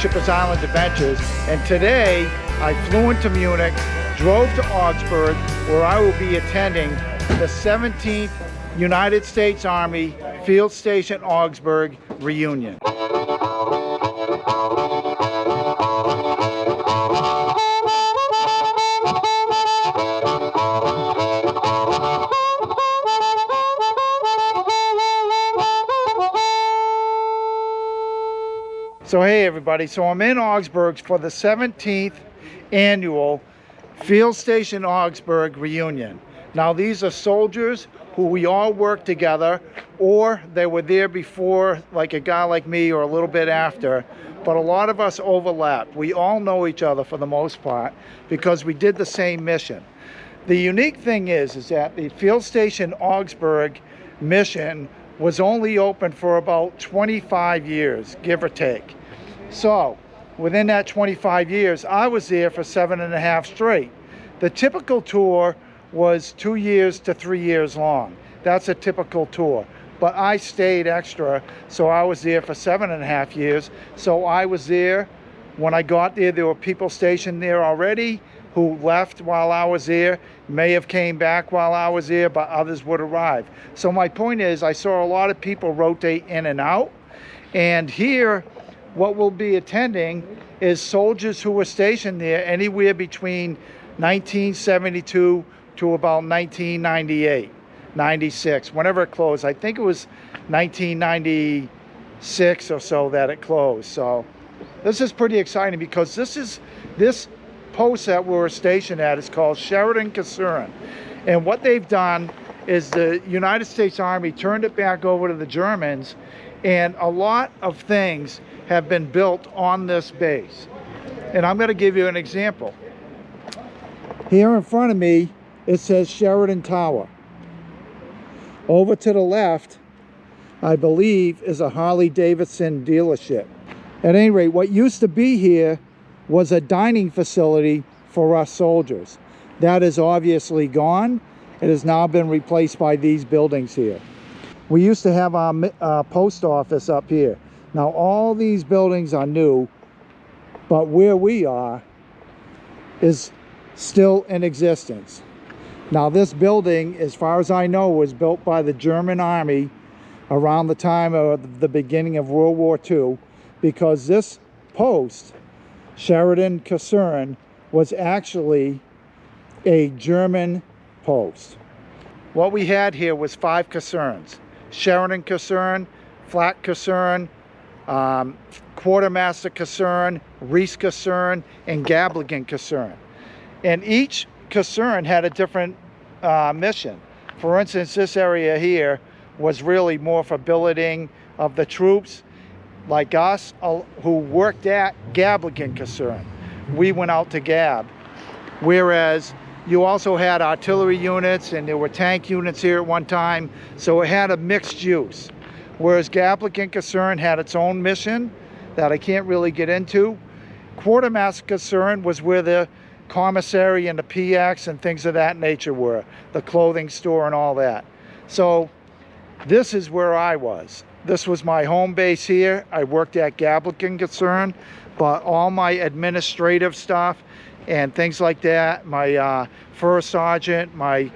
Shippers Island Adventures. And today I flew into Munich, drove to Augsburg, where I will be attending the 17th United States Army Field Station Augsburg reunion. So hey everybody, so I'm in Augsburg for the 17th annual Field Station Augsburg reunion. Now these are soldiers who we all work together, or they were there before, like a guy like me, or a little bit after, but a lot of us overlap. We all know each other for the most part because we did the same mission. The unique thing is that the Field Station Augsburg mission was only open for about 25 years, give or take. So within that 25 years, I was there for 7.5 straight. The typical tour was 2 years to 3 years long. That's a typical tour. But I stayed extra, so I was there for 7.5 years. So I was there. When I got there, there were people stationed there already who left while I was there, may have came back while I was there, but others would arrive. So my point is, I saw a lot of people rotate in and out. And here, what we'll be attending is soldiers who were stationed there anywhere between 1972 to about 1998, 96, whenever it closed. I think it was 1996 or so that it closed. So this is pretty exciting because this post that we're stationed at is called Sheridan Kaserne. And what they've done is the United States Army turned it back over to the Germans, and a lot of things have been built on this base. And I'm going to give you an example. Here in front of me, it says Sheridan Tower. Over to the left, I believe, is a Harley-Davidson dealership. At any rate, what used to be here was a dining facility for us soldiers. That is obviously gone. It has now been replaced by these buildings here. We used to have our post office up here. Now all these buildings are new, but where we are is still in existence. Now this building, as far as I know, was built by the German Army around the time of the beginning of World War II, because this post, Sheridan Kaserne, was actually a German post. What we had here was 5 casernes: Sheridan Kaserne, Flat Kaserne, Quartermaster Kaserne, Reese Kaserne, and Gablingen Kaserne. And each caserne had a different mission. For instance, this area here was really more for billeting of the troops like us who worked at Gablingen Kaserne. We went out to Gab. Whereas you also had artillery units and there were tank units here at one time, so it had a mixed use. Whereas Gablingen Kaserne had its own mission that I can't really get into. Quartermaster Kaserne was where the commissary and the PX and things of that nature were, the clothing store and all that. So this is where I was. This was my home base here. I worked at Gablingen Kaserne, but all my administrative stuff and things like that, my first sergeant, my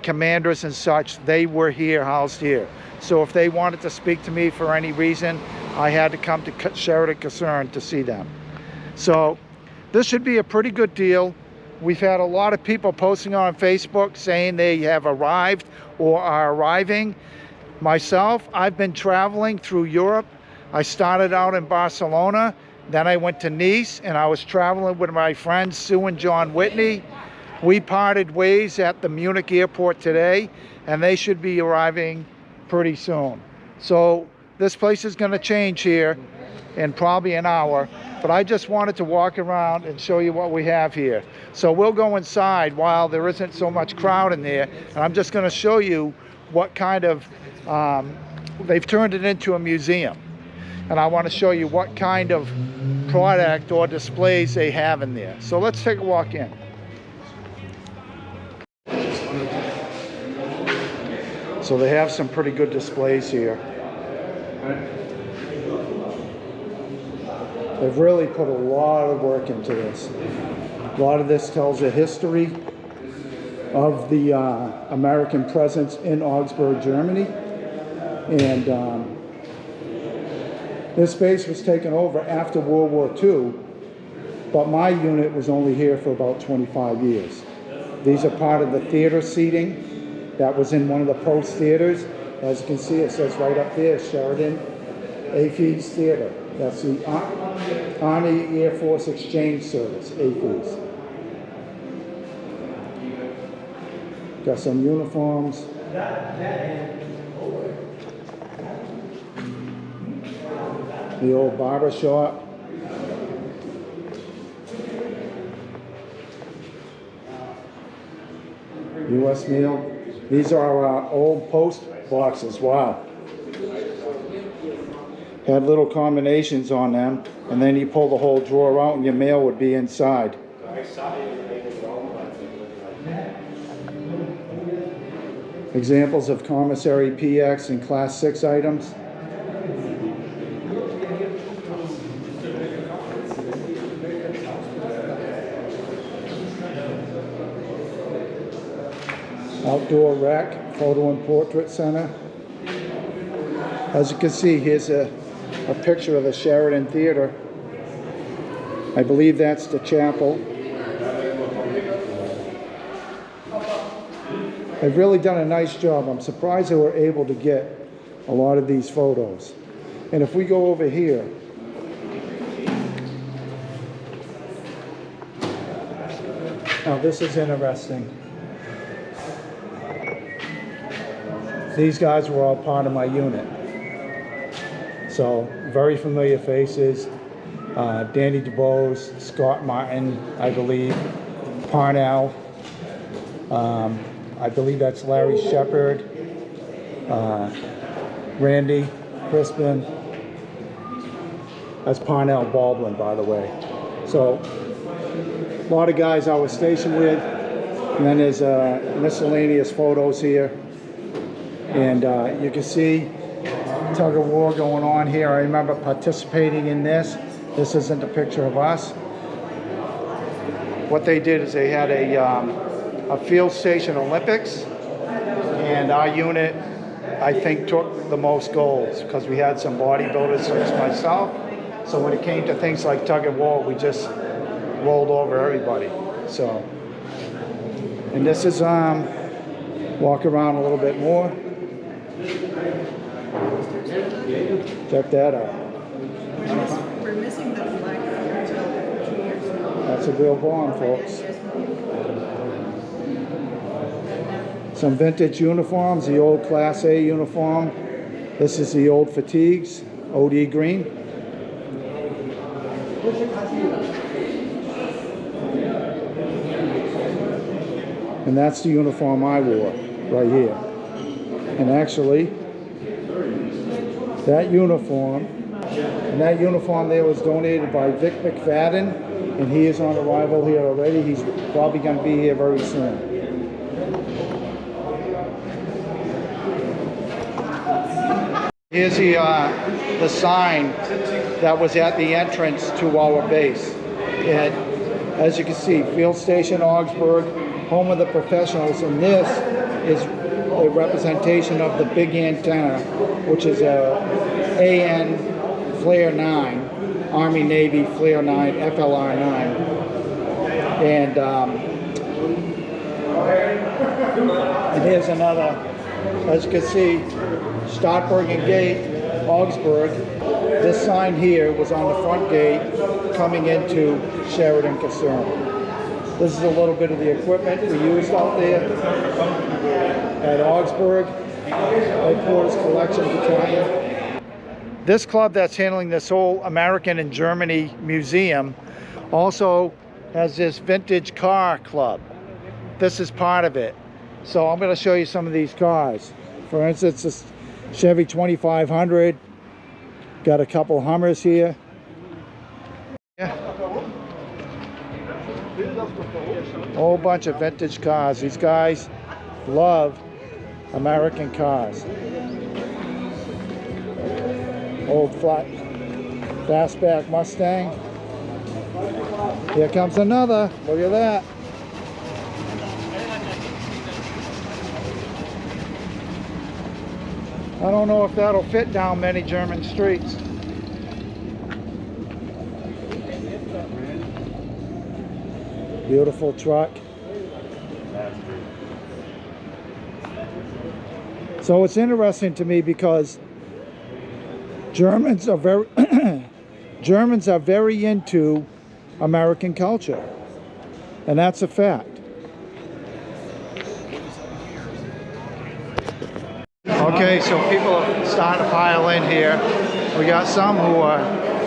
commanders and such, they were here, housed here. So if they wanted to speak to me for any reason, I had to come to Sheridan Kaserne to see them. So this should be a pretty good deal. We've had a lot of people posting on Facebook saying they have arrived or are arriving. Myself, I've been traveling through Europe. I started out in Barcelona, then I went to Nice, and I was traveling with my friends Sue and John Whitney. We parted ways at the Munich airport today, and they should be arriving pretty soon. So this place is going to change here in probably an hour, but I just wanted to walk around and show you what we have here. So we'll go inside while there isn't so much crowd in there, and I'm just going to show you what kind of, they've turned it into a museum. And I want to show you what kind of product or displays they have in there. So let's take a walk in. So they have some pretty good displays here. They've really put a lot of work into this. A lot of this tells the history of the American presence in Augsburg, Germany. And this base was taken over after World War II, but my unit was only here for about 25 years. These are part of the theater seating that was in one of the post theaters. As you can see, it says right up there, Sheridan AFES Theater. That's the Army Air Force Exchange Service, AFES. Got some uniforms. The old barber shop. U.S. Mail. These are our old post boxes. Wow. Had little combinations on them, and then you pull the whole drawer out and your mail would be inside. Examples of commissary PX and Class 6 items. Outdoor rec, photo and portrait center. As you can see, here's a picture of the Sheridan Theater. I believe that's the chapel. They've really done a nice job. I'm surprised they were able to get a lot of these photos. And if we go over here, now this is interesting. These guys were all part of my unit. So very familiar faces. Danny DeBose, Scott Martin, I believe, Parnell. I believe that's Larry Shepard, Randy Crispin. That's Parnell Baldwin, by the way. So a lot of guys I was stationed with. And then there's miscellaneous photos here. And you can see tug of war going on here. I remember participating in this. This isn't a picture of us. What they did is they had a field station Olympics, and our unit, I think, took the most golds because we had some bodybuilders such as myself. So when it came to things like tug of war, we just rolled over everybody. So, and this is walk around a little bit more. Check that out. We're missing the flag until 2 years ago. That's a real bomb, folks. Some vintage uniforms, the old Class A uniform. This is the old fatigues, OD green. And that's the uniform I wore right here. And actually, that uniform there was donated by Vic McFadden, and he is on arrival here already. He's probably going to be here very soon. Here's the sign that was at the entrance to our base. And as you can see, Field Station Augsburg, home of the professionals, and this is a representation of the big antenna, which is a AN Flare 9, Army Navy Flare 9, FLR 9. And here's another, as you can see, Startbergen Gate, Augsburg. This sign here was on the front gate coming into Sheridan Kaserne. This is a little bit of the equipment we used out there at Augsburg, Headquarters Collection Battalion. This club that's handling this whole American and Germany museum also has this vintage car club. This is part of it. So I'm going to show you some of these cars. For instance, this Chevy 2500. Got a couple Hummers here. Yeah. Whole bunch of vintage cars. These guys love American cars. Old Fastback Mustang. Here comes another. Look at that. I don't know if that'll fit down many German streets. Beautiful truck. So it's interesting to me because Germans are very Germans are very into American culture, and that's a fact. Okay, so people are starting to pile in here. We got some who are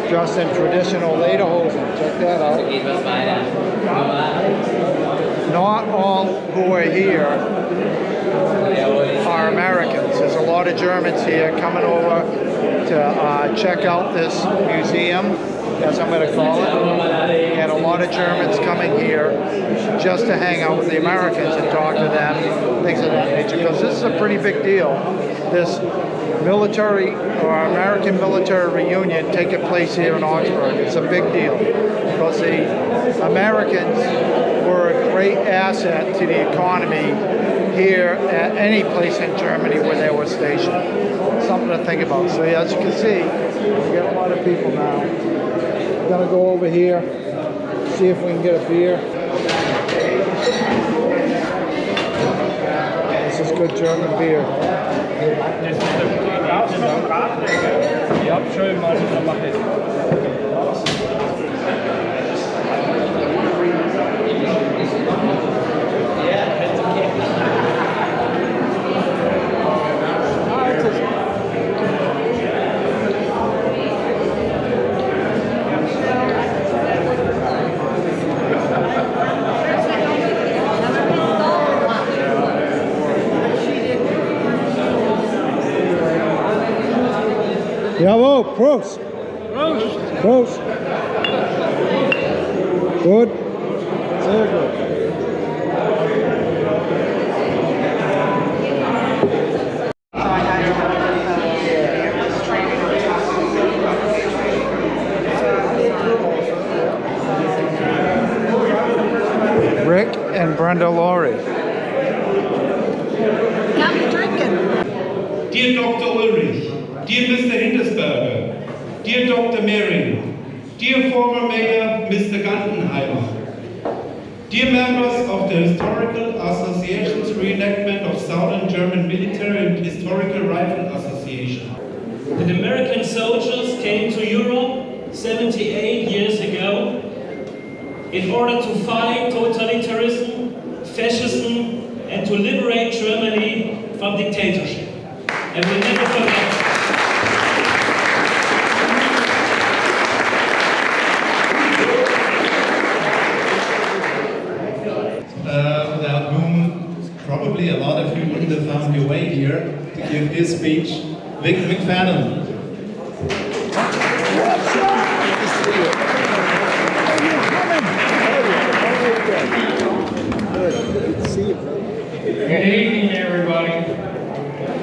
dressed in traditional lederhosen. Check that out. Not all who are here are Americans. There's a lot of Germans here coming over to check out this museum, as I'm going to call it, and a lot of Germans coming here just to hang out with the Americans and talk to them, things of that nature, because this is a pretty big deal. This military or American military reunion taking place here in Augsburg. It's a big deal because the Americans were a great asset to the economy here at any place in Germany where they were stationed. Something to think about. So yeah, as you can see, we got a lot of people now. We're gonna go over here, see if we can get a beer. This is good German beer. Jawohl, Prost! Prost! Prost! Gut. Sehr gut. Rick and Brenda Laurie. Now you're drinking. Dear Dr. Ulrich, dear Mr. Hindesberger, dear Dr. Mering, dear former Mayor Mr. Gantenheimer, dear members of the Historical Association's Reenactment of Southern German Military and Historical Rifle Association. The American soldiers came to Europe 78 years ago in order to fight totalitarianism, fascism, and to liberate Germany from dictatorship. And we'll never forget. Without whom probably a lot of you wouldn't have found your way here to give his speech, Vic McFadden. Good evening, everybody.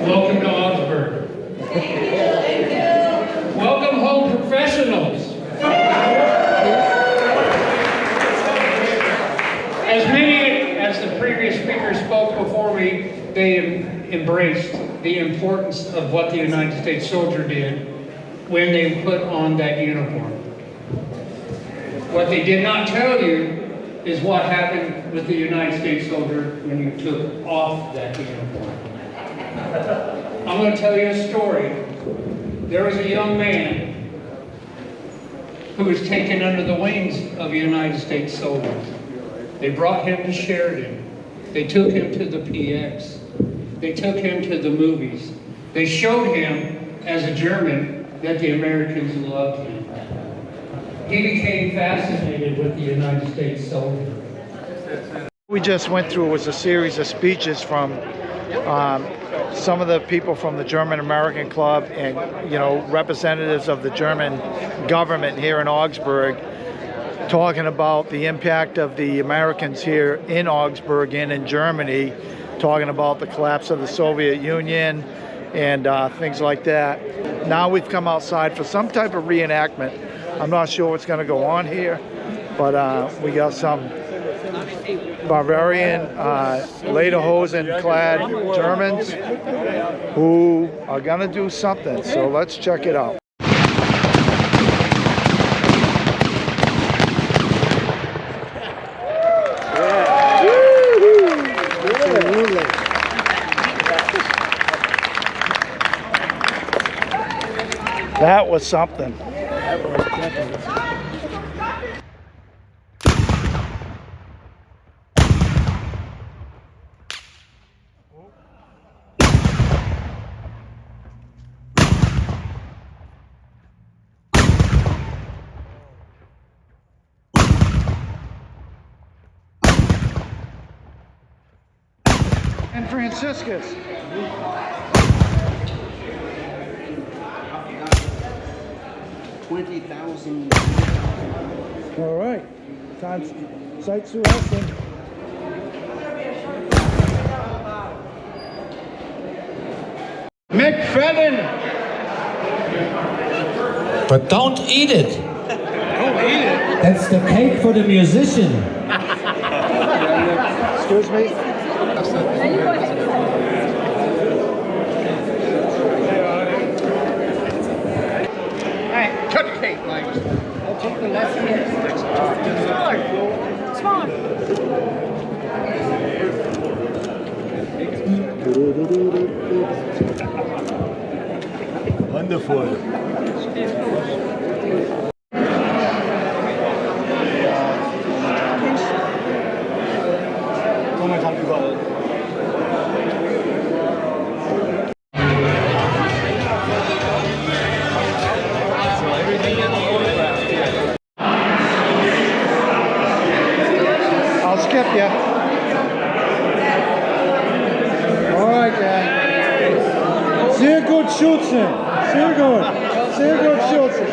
Welcome to Augsburg. Welcome home, professionals. As many as the previous speaker spoke before me, they embraced the importance of what the United States soldier did when they put on that uniform. What they did not tell you is what happened with the United States soldier when you took off that uniform. I'm going to tell you a story. There was a young man who was taken under the wings of United States soldiers. They brought him to Sheridan. They took him to the PX. They took him to the movies. They showed him, as a German, that the Americans loved him. He became fascinated with the United States soldier. We just went through was a series of speeches from some of the people from the German American Club and, you know, representatives of the German government here in Augsburg, talking about the impact of the Americans here in Augsburg and in Germany, talking about the collapse of the Soviet Union and things like that. Now we've come outside for some type of reenactment I'm not sure what's going to go on here, but we got some Bavarian lederhosen-clad Germans who are going to do something. So let's check it out. That was something. And Franciscus. 20,000. All right, time sights to Austin. McFadden! But don't eat it. Don't eat it. That's the cake for the musician. Excuse me? Cut the cake, Mike. I'll take the left hand. Smaller. Wonderful. I'll skip you. All right, Dan. Sehr gut schützen. Sehr gut. Sehr gut schützen.